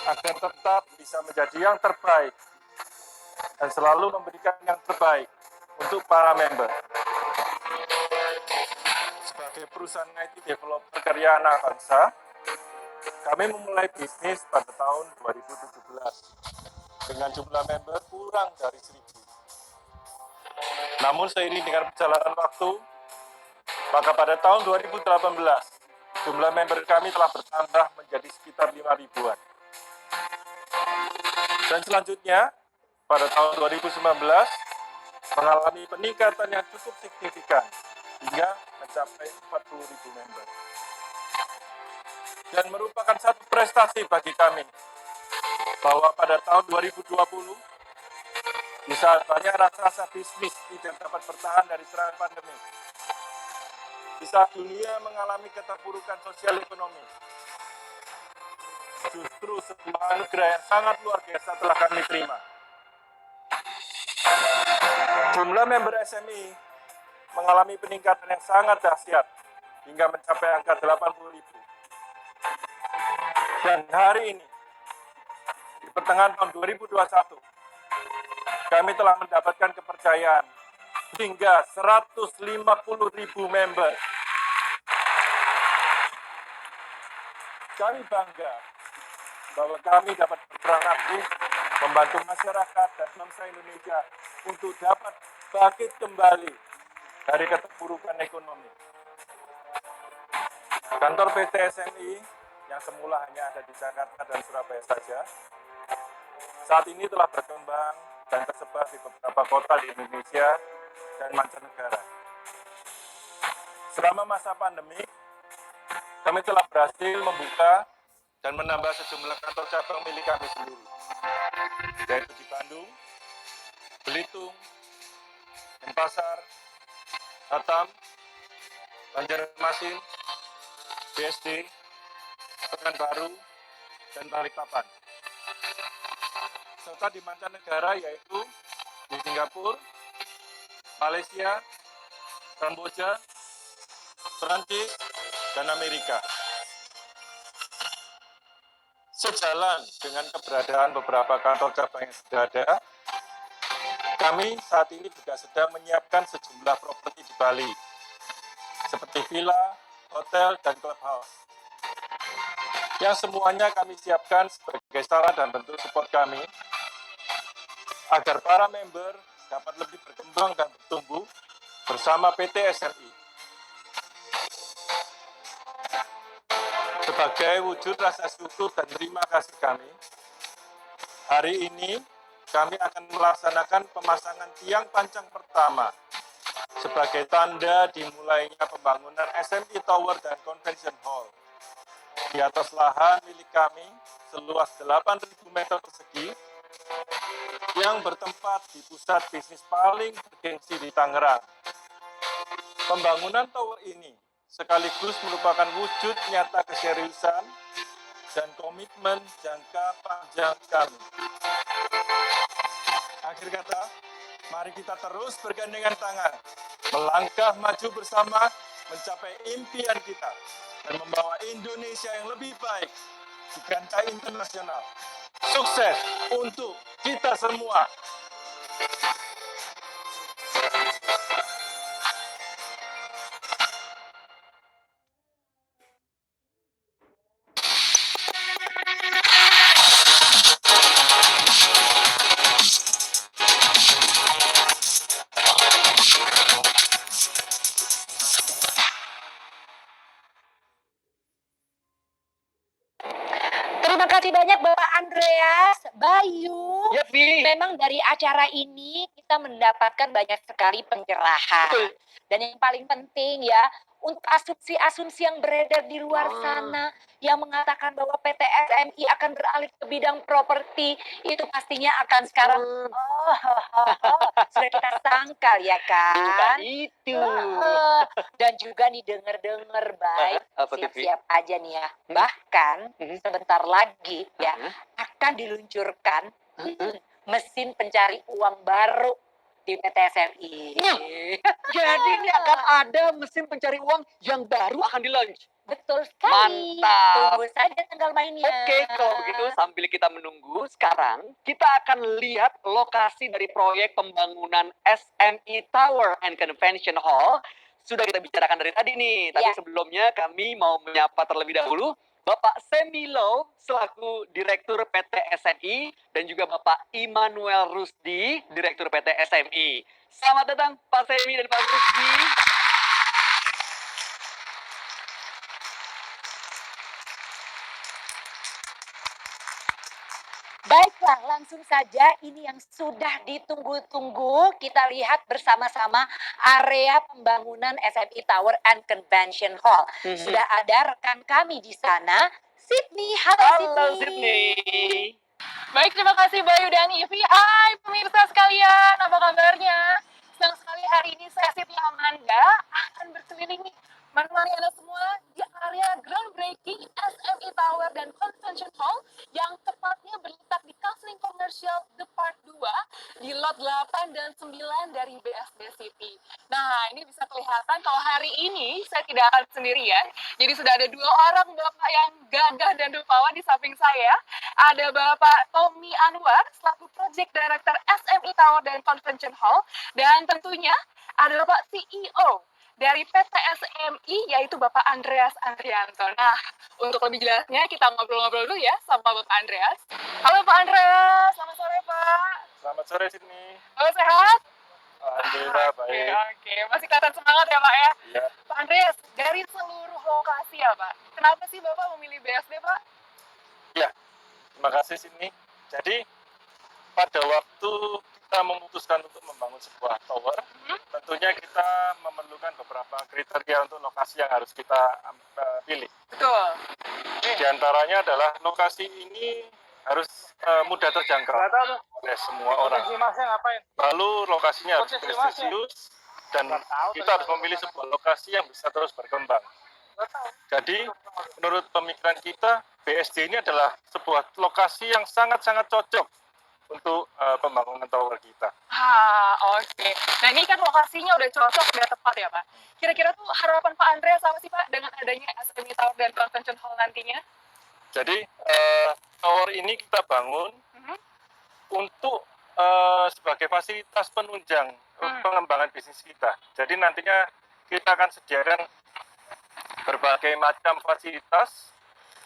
agar tetap bisa menjadi yang terbaik dan selalu memberikan yang terbaik untuk para member. Sebagai perusahaan IT developer karya anak bangsa, kami memulai bisnis pada tahun 2017 dengan jumlah member kurang dari 1.000. Namun seiring dengan perjalanan waktu, maka pada tahun 2018, jumlah member kami telah bertambah menjadi sekitar 5.000-an. Dan selanjutnya, pada tahun 2019, mengalami peningkatan yang cukup signifikan, hingga mencapai 40.000 member. Dan merupakan satu prestasi bagi kami, bahwa pada tahun 2020, di saat banyak rasa-rasa bisnis tidak dapat bertahan dari serangan pandemi, di saat dunia mengalami keterpurukan sosial ekonomi, justru sebuah anugerah yang sangat luar biasa telah kami terima. Jumlah member SME mengalami peningkatan yang sangat dahsyat hingga mencapai angka 80.000. Dan hari ini, di pertengahan tahun 2021, kami telah mendapatkan kepercayaan hingga 150.000 member. Kami bangga bahwa kami dapat berperan aktif membantu masyarakat dan bangsa Indonesia untuk dapat bangkit kembali dari keterpurukan ekonomi. Kantor PT SMI yang semula hanya ada di Jakarta dan Surabaya saja, saat ini telah berkembang dan tersebar di beberapa kota di Indonesia dan mancanegara. Selama masa pandemi, kami telah berhasil membuka dan menambah sejumlah kantor cabang milik kami sendiri, yaitu di Bandung, Belitung, Denpasar, Batam, Banjarmasin, BSD, Pekanbaru, dan Balikpapan. Serta di mancanegara yaitu di Singapura, Malaysia, Kamboja, Perancis, dan Amerika. Sejalan dengan keberadaan beberapa kantor cabang yang sudah ada, kami saat ini juga sedang menyiapkan sejumlah properti di Bali, seperti villa, hotel, dan clubhouse. Yang semuanya kami siapkan sebagai syarat dan bentuk support kami, agar para member dapat lebih berkembang dan bertumbuh bersama PT SMI. Sebagai wujud rasa syukur dan terima kasih kami, hari ini kami akan melaksanakan pemasangan tiang pancang pertama sebagai tanda dimulainya pembangunan SMI Tower dan Convention Hall di atas lahan milik kami seluas 8.000 meter persegi yang bertempat di pusat bisnis paling bergengsi di Tangerang. Pembangunan tower ini sekaligus merupakan wujud nyata keseriusan dan komitmen jangka panjang kami. Akhir kata, mari kita terus bergandengan tangan, melangkah maju bersama, mencapai impian kita, dan membawa Indonesia yang lebih baik di kancah internasional. Sukses untuk kita semua. Terima kasih banyak Bapak Andreas, Bayu. Ya, Vi. Memang dari acara ini kita mendapatkan banyak sekali pencerahan. Betul. Dan yang paling penting ya, untuk asumsi-asumsi yang beredar di luar sana yang mengatakan bahwa PT SMI akan beralih ke bidang properti, itu pastinya akan sekarang sudah kita sangkal ya Bukan kan? itu. Dan juga nih denger-denger baik, Apa tuh, Vi? siap-siap aja nih ya. Bahkan sebentar lagi ya akan diluncurkan mesin pencari uang baru di PT SMI. Jadi ini akan ada mesin pencari uang yang baru akan di-launch. Betul sekali. Mantap. Tunggu saja tanggal mainnya. Oke, kalau begitu sambil kita menunggu, sekarang kita akan lihat lokasi dari proyek pembangunan SMI Tower and Convention Hall. Sudah kita bicarakan dari tadi nih, tapi Ya. sebelumnya kami mau menyapa terlebih dahulu Bapak Semilo selaku Direktur PT SMI dan juga Bapak Immanuel Rusdi, Direktur PT SMI. Selamat datang Pak Semi dan Pak Rusdi. Baiklah, langsung saja ini yang sudah ditunggu-tunggu. Kita lihat bersama-sama area pembangunan SMI Tower and Convention Hall. Sudah ada rekan kami di sana, Sydney. Halo Sydney. Baik, terima kasih Bayu dan Ivi. Hai pemirsa sekalian, apa kabarnya? Senang sekali hari ini saya Sydney Amanda akan berkeliling nih menemani Anda semua di area groundbreaking SMI Tower dan Convention Hall yang tepatnya berletak di Kansling Komersial The Park 2 di lot 8 dan 9 dari BSD City. Nah, ini bisa kelihatan kalau hari ini saya tidak akan sendirian. Jadi sudah ada dua orang Bapak yang gagah dan rupawan di samping saya. Ada Bapak Tommy Anwar selaku Project Director SMI Tower dan Convention Hall, dan tentunya ada Bapak CEO dari PT SMI yaitu Bapak Andreas Andrianto. Nah, untuk lebih jelasnya kita ngobrol-ngobrol dulu ya sama Bapak Andreas. Halo Pak Andreas, selamat sore Pak. Selamat sore Sydney. Halo, sehat? Alhamdulillah baik. Oke, masih kelihatan semangat ya Pak ya? Ya, Pak Andreas, dari seluruh lokasi ya Pak, kenapa sih Bapak memilih BSD Pak? terima kasih Sydney. Jadi pada waktu kita memutuskan untuk membangun sebuah tower, tentunya kita memerlukan beberapa kriteria untuk lokasi yang harus kita pilih. Betul. Di antaranya adalah lokasi ini harus mudah terjangkau oleh semua orang. Lalu lokasinya harus prestisius dan kita harus memilih sebuah lokasi yang bisa terus berkembang. Jadi menurut pemikiran kita, BSD ini adalah sebuah lokasi yang sangat-sangat cocok untuk pembangunan tower kita. Oke. Nah ini kan lokasinya udah cocok, udah tepat ya Pak. Kira-kira tuh harapan Pak Andreas apa sih Pak dengan adanya SMI Tower dan Convention Hall nantinya? Jadi tower ini kita bangun untuk sebagai fasilitas penunjang pengembangan bisnis kita. Jadi nantinya kita akan sediakan berbagai macam fasilitas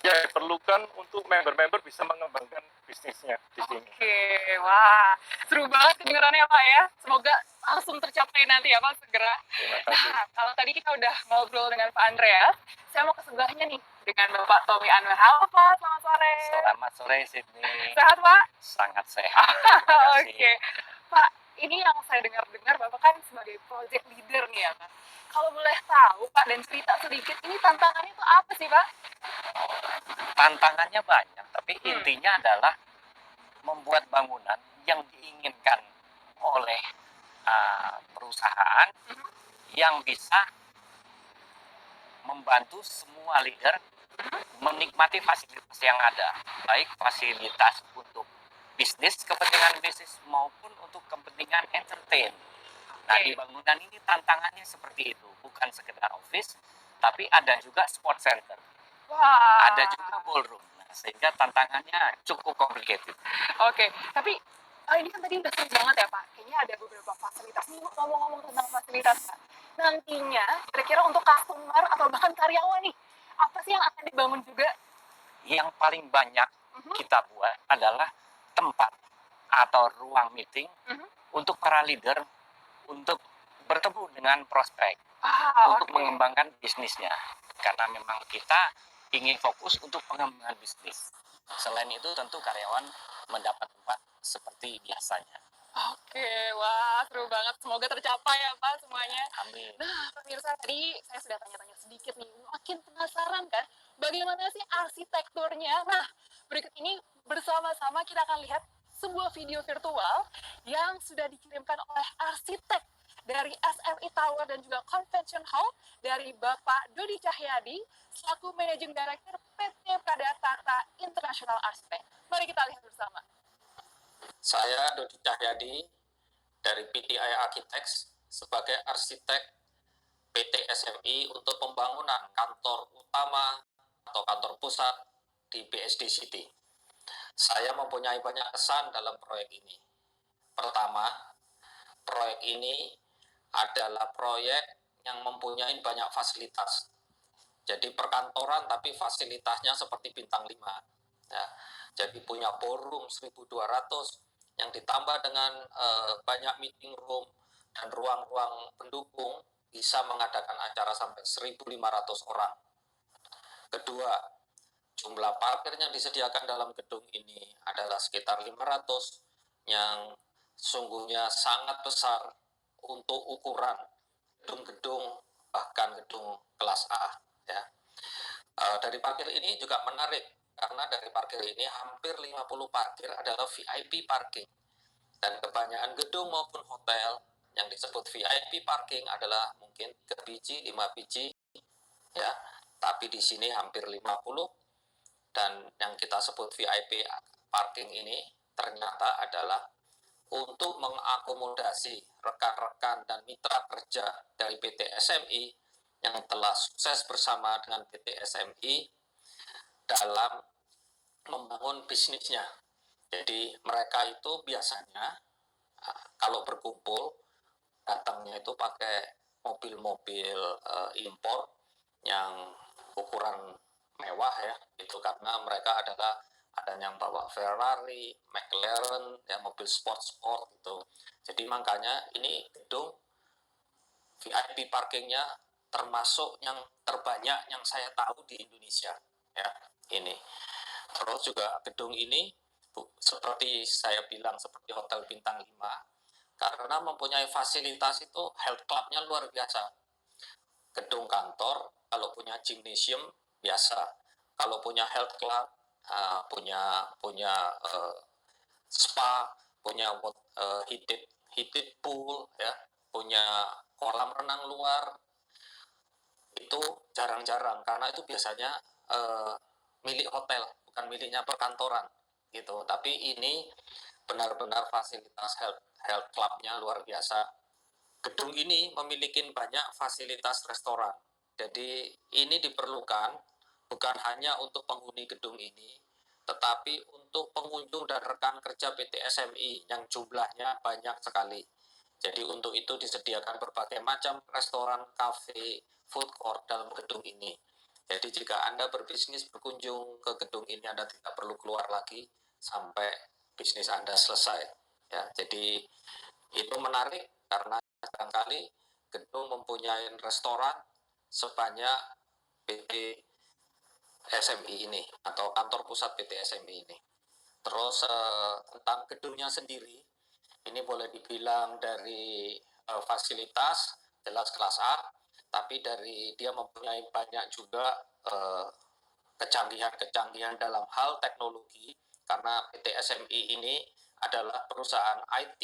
yang diperlukan untuk member-member bisa mengembangkan bisnisnya di sini. Oke, wah seru banget kedengarannya Pak ya. Semoga langsung tercapai nanti ya Pak segera. Terima kasih. Nah, kalau tadi kita udah ngobrol dengan Pak Andreas, saya mau ke sebelahnya nih dengan Bapak Tommy Anwar. Halo Pak, selamat sore. Selamat sore Sydney. Sehat Pak? Sangat sehat. Terima kasih. Oke, Pak, ini yang saya dengar-dengar Bapak kan sebagai project leader nih ya Pak. Kalau boleh tahu Pak dan cerita sedikit, ini tantangannya itu apa sih Pak? Tantangannya banyak, tapi intinya adalah membuat bangunan yang diinginkan oleh perusahaan yang bisa membantu semua leader menikmati fasilitas yang ada, baik fasilitas untuk bisnis, kepentingan bisnis maupun untuk kepentingan entertain. Nah, di bangunan ini tantangannya seperti itu, bukan sekedar office, tapi ada juga sport center, Wah. ada juga ballroom. Nah, sehingga tantangannya cukup complicated. Oke, tapi ini kan tadi udah seru banget ya Pak. Kayaknya ada beberapa fasilitas. Nih ngomong-ngomong tentang fasilitas Pak. Nantinya kira-kira untuk customer atau bahkan karyawan nih, apa sih yang akan dibangun juga? Yang paling banyak kita buat adalah tempat atau ruang meeting untuk para leader untuk bertemu dengan prospek, untuk Oke. mengembangkan bisnisnya. Karena memang kita ingin fokus untuk pengembangan bisnis. Selain itu tentu karyawan mendapat tempat seperti biasanya. Oke, wah seru banget. Semoga tercapai ya Pak semuanya. Amin. Nah, pemirsa tadi saya sudah tanya-tanya sedikit nih. Makin penasaran kan bagaimana sih arsitekturnya? Nah, berikut ini bersama-sama kita akan lihat sebuah video virtual yang sudah dikirimkan oleh arsitek dari SMI Tower dan juga Convention Hall dari Bapak Dodi Cahyadi selaku Managing Director PT Pradata International Architect. Mari kita lihat bersama. Saya Dodi Cahyadi dari PTI Architects sebagai arsitek PT SMI untuk pembangunan kantor utama atau kantor pusat di BSD City. Saya mempunyai banyak kesan dalam proyek ini. Pertama, proyek ini adalah proyek yang mempunyai banyak fasilitas. Jadi perkantoran tapi fasilitasnya seperti bintang 5. Ya, jadi punya ballroom 1.200 yang ditambah dengan banyak meeting room dan ruang-ruang pendukung bisa mengadakan acara sampai 1.500 orang. Kedua, jumlah parkir yang disediakan dalam gedung ini adalah sekitar 500 yang sungguhnya sangat besar untuk ukuran gedung-gedung bahkan gedung kelas A ya. Dari parkir ini juga menarik karena dari parkir ini hampir 50 parkir adalah VIP parking dan kebanyakan gedung maupun hotel yang disebut VIP parking adalah mungkin 3 biji, 5 biji ya, tapi di sini hampir 50 dan yang kita sebut VIP parking ini ternyata adalah untuk mengakomodasi rekan-rekan dan mitra kerja dari PT SMI yang telah sukses bersama dengan PT SMI dalam membangun bisnisnya. Jadi mereka itu biasanya kalau berkumpul datangnya itu pakai mobil-mobil impor yang ukuran mewah ya, itu karena mereka adalah ada yang bawa Ferrari, McLaren, ya mobil sport gitu. Jadi makanya ini gedung VIP parkingnya termasuk yang terbanyak yang saya tahu di Indonesia ya ini. Terus juga gedung ini seperti saya bilang seperti hotel bintang 5 karena mempunyai fasilitas itu health clubnya luar biasa. Gedung kantor kalau punya gymnasium biasa, kalau punya health club punya spa, punya heated pool ya, punya kolam renang luar, itu jarang-jarang karena itu biasanya milik hotel bukan miliknya perkantoran gitu. Tapi ini benar-benar fasilitas health clubnya luar biasa. Gedung ini memiliki banyak fasilitas restoran. Jadi ini diperlukan bukan hanya untuk penghuni gedung ini, tetapi untuk pengunjung dan rekan kerja PT SMI yang jumlahnya banyak sekali. Jadi untuk itu disediakan berbagai macam restoran, kafe, food court dalam gedung ini. Jadi jika Anda berbisnis berkunjung ke gedung ini, Anda tidak perlu keluar lagi sampai bisnis Anda selesai. Ya, jadi itu menarik karena barangkali gedung mempunyai restoran sebanyak PT SMI ini atau kantor pusat PT SMI ini. Terus tentang gedungnya sendiri, ini boleh dibilang dari fasilitas jelas kelas A, tapi dari dia mempunyai banyak juga kecanggihan-kecanggihan dalam hal teknologi karena PT SMI ini adalah perusahaan IT.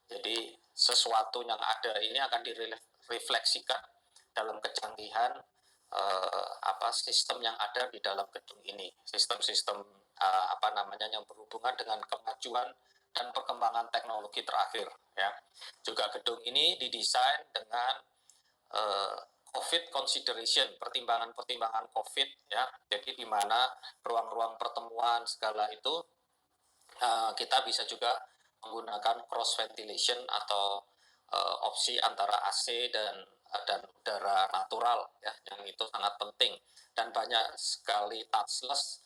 Jadi sesuatu yang ada ini akan direfleksikan dalam kecanggihan sistem yang ada di dalam gedung ini, sistem-sistem yang berhubungan dengan kemajuan dan perkembangan teknologi terakhir ya. Juga gedung ini didesain dengan COVID consideration, pertimbangan-pertimbangan COVID ya. Jadi di mana ruang-ruang pertemuan segala itu kita bisa juga menggunakan cross ventilation atau opsi antara AC dan udara natural ya, yang itu sangat penting dan banyak sekali touchless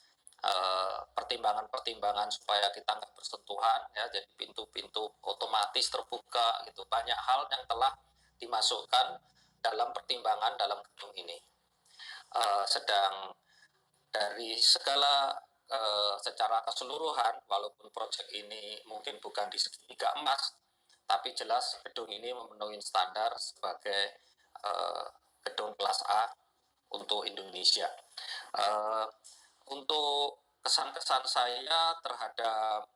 pertimbangan-pertimbangan supaya kita nggak bersentuhan ya, jadi pintu-pintu otomatis terbuka gitu, banyak hal yang telah dimasukkan dalam pertimbangan dalam gedung ini. Sedang dari segala secara keseluruhan, walaupun proyek ini mungkin bukan di segitiga emas, tapi jelas gedung ini memenuhi standar sebagai gedung kelas A untuk Indonesia. Untuk kesan-kesan saya terhadap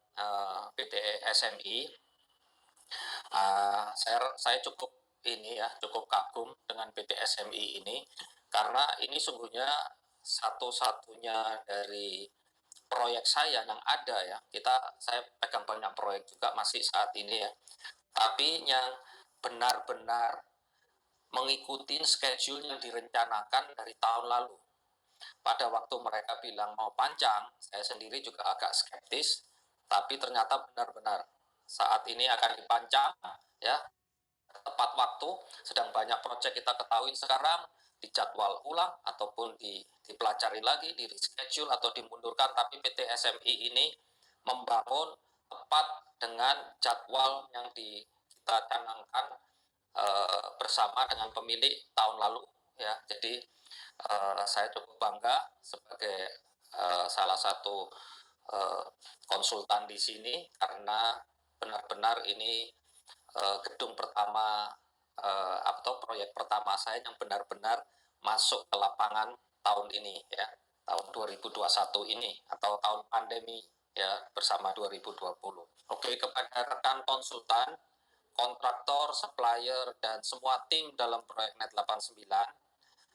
PT SMI, saya cukup kagum dengan PT SMI ini karena ini sungguhnya satu-satunya dari proyek saya yang ada ya. Saya pegang banyak proyek juga masih saat ini ya. Tapi yang benar-benar mengikuti schedule yang direncanakan dari tahun lalu. Pada waktu mereka bilang mau panjang, saya sendiri juga agak skeptis, tapi ternyata benar-benar saat ini akan dipanjang, ya, tepat waktu. Sedang banyak proyek kita ketahui sekarang dijadwal ulang ataupun dipelajari lagi, di reschedule atau dimundurkan, tapi PT SMI ini membangun tepat dengan jadwal yang kita canangkan bersama dengan pemilik tahun lalu, ya. Jadi saya cukup bangga sebagai salah satu konsultan di sini karena benar-benar ini gedung pertama atau proyek pertama saya yang benar-benar masuk ke lapangan tahun ini, ya, tahun 2021 ini atau tahun pandemi, ya, bersama 2020. Oke, kepada rekan konsultan, kontraktor, supplier, dan semua tim dalam proyek Net 89,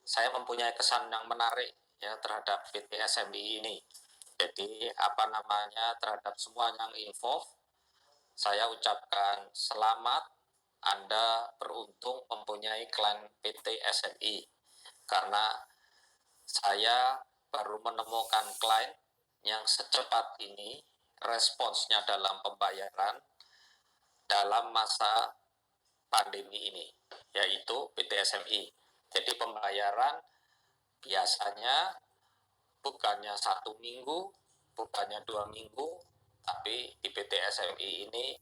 saya mempunyai kesan yang menarik, ya, terhadap PT SMI ini. Jadi terhadap semua yang involved, saya ucapkan selamat, Anda beruntung mempunyai klien PT SMI, karena saya baru menemukan klien yang secepat ini responsnya dalam pembayaran dalam masa pandemi ini, yaitu PT SMI. Jadi pembayaran biasanya bukannya 1 minggu, bukannya 2 minggu, tapi di PT SMI ini